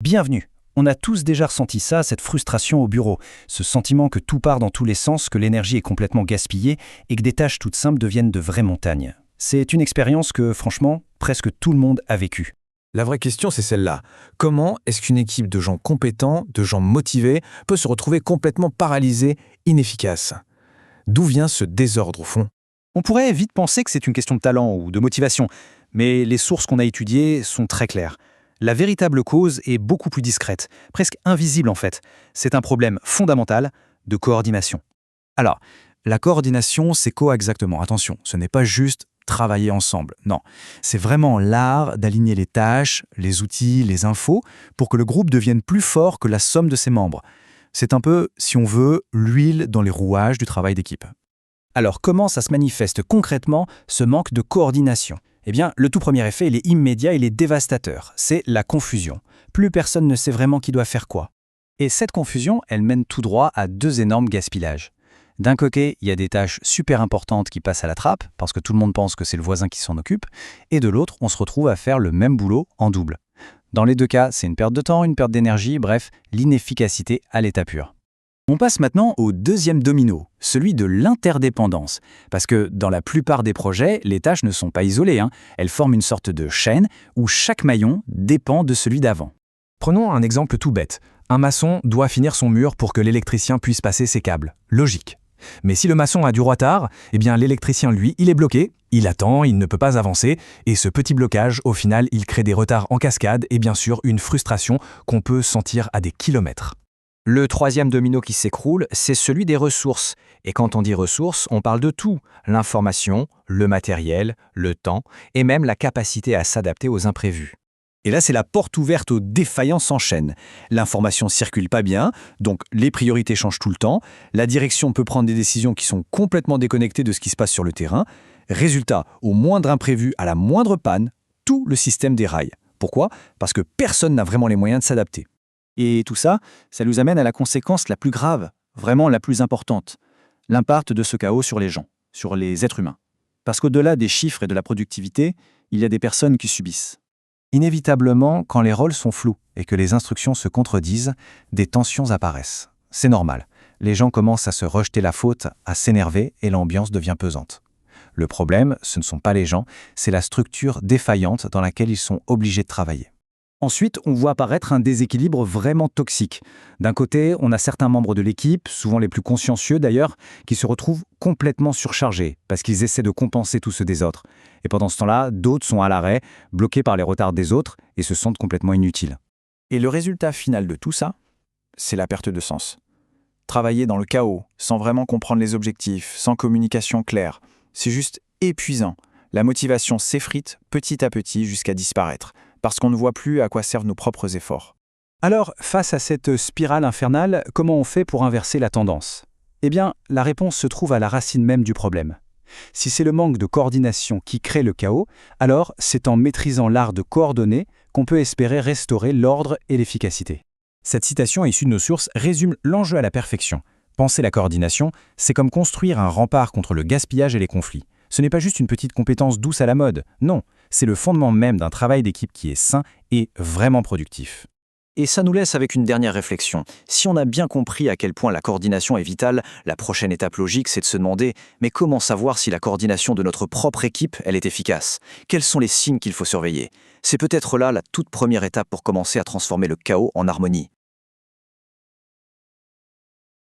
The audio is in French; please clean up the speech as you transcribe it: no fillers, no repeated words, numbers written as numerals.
Bienvenue. On a tous déjà ressenti ça, cette frustration au bureau, ce sentiment que tout part dans tous les sens, que l'énergie est complètement gaspillée et que des tâches toutes simples deviennent de vraies montagnes. C'est une expérience que, franchement, presque tout le monde a vécue. La vraie question, c'est celle-là. Comment est-ce qu'une équipe de gens compétents, de gens motivés, peut se retrouver complètement paralysée, inefficace? D'où vient ce désordre au fond? On pourrait vite penser que c'est une question de talent ou de motivation, mais les sources qu'on a étudiées sont très claires. La véritable cause est beaucoup plus discrète, presque invisible en fait. C'est un problème fondamental de coordination. Alors, la coordination, c'est quoi exactement? Attention, ce n'est pas juste travailler ensemble. Non, c'est vraiment l'art d'aligner les tâches, les outils, les infos pour que le groupe devienne plus fort que la somme de ses membres. C'est un peu, si on veut, l'huile dans les rouages du travail d'équipe. Alors comment ça se manifeste concrètement, ce manque de coordination? Eh bien, le tout premier effet, il est immédiat, il est dévastateur. C'est la confusion. Plus personne ne sait vraiment qui doit faire quoi. Et cette confusion, elle mène tout droit à deux énormes gaspillages. D'un côté, il y a des tâches super importantes qui passent à la trappe, parce que tout le monde pense que c'est le voisin qui s'en occupe, et de l'autre, on se retrouve à faire le même boulot en double. Dans les deux cas, c'est une perte de temps, une perte d'énergie, bref, l'inefficacité à l'état pur. On passe maintenant au deuxième domino, celui de l'interdépendance. Parce que dans la plupart des projets, les tâches ne sont pas isolées, Elles forment une sorte de chaîne où chaque maillon dépend de celui d'avant. Prenons un exemple tout bête. Un maçon doit finir son mur pour que l'électricien puisse passer ses câbles. Logique. Mais si le maçon a du retard, eh bien l'électricien, lui, il est bloqué, il attend, il ne peut pas avancer, et ce petit blocage, au final, il crée des retards en cascade et bien sûr une frustration qu'on peut sentir à des kilomètres. Le troisième domino qui s'écroule, c'est celui des ressources. Et quand on dit ressources, on parle de tout. L'information, le matériel, le temps et même la capacité à s'adapter aux imprévus. Et là, c'est la porte ouverte aux défaillances en chaîne. L'information circule pas bien, donc les priorités changent tout le temps. La direction peut prendre des décisions qui sont complètement déconnectées de ce qui se passe sur le terrain. Résultat, au moindre imprévu, à la moindre panne, tout le système déraille. Pourquoi? Parce que personne n'a vraiment les moyens de s'adapter. Et tout ça, ça nous amène à la conséquence la plus grave, vraiment la plus importante, l'impact de ce chaos sur les gens, sur les êtres humains. Parce qu'au-delà des chiffres et de la productivité, il y a des personnes qui subissent. Inévitablement, quand les rôles sont flous et que les instructions se contredisent, des tensions apparaissent. C'est normal. Les gens commencent à se rejeter la faute, à s'énerver et l'ambiance devient pesante. Le problème, ce ne sont pas les gens, c'est la structure défaillante dans laquelle ils sont obligés de travailler. Ensuite, on voit apparaître un déséquilibre vraiment toxique. D'un côté, on a certains membres de l'équipe, souvent les plus consciencieux d'ailleurs, qui se retrouvent complètement surchargés parce qu'ils essaient de compenser tout ce désordre. Et pendant ce temps-là, d'autres sont à l'arrêt, bloqués par les retards des autres et se sentent complètement inutiles. Et le résultat final de tout ça, c'est la perte de sens. Travailler dans le chaos, sans vraiment comprendre les objectifs, sans communication claire, c'est juste épuisant. La motivation s'effrite petit à petit jusqu'à disparaître, parce qu'on ne voit plus à quoi servent nos propres efforts. Alors, face à cette spirale infernale, comment on fait pour inverser la tendance? Eh bien, la réponse se trouve à la racine même du problème. Si c'est le manque de coordination qui crée le chaos, alors c'est en maîtrisant l'art de coordonner qu'on peut espérer restaurer l'ordre et l'efficacité. Cette citation issue de nos sources résume l'enjeu à la perfection. Penser la coordination, c'est comme construire un rempart contre le gaspillage et les conflits. Ce n'est pas juste une petite compétence douce à la mode, non, c'est le fondement même d'un travail d'équipe qui est sain et vraiment productif. Et ça nous laisse avec une dernière réflexion. Si on a bien compris à quel point la coordination est vitale, la prochaine étape logique, c'est de se demander mais comment savoir si la coordination de notre propre équipe, elle est efficace? Quels sont les signes qu'il faut surveiller? C'est peut-être là la toute première étape pour commencer à transformer le chaos en harmonie.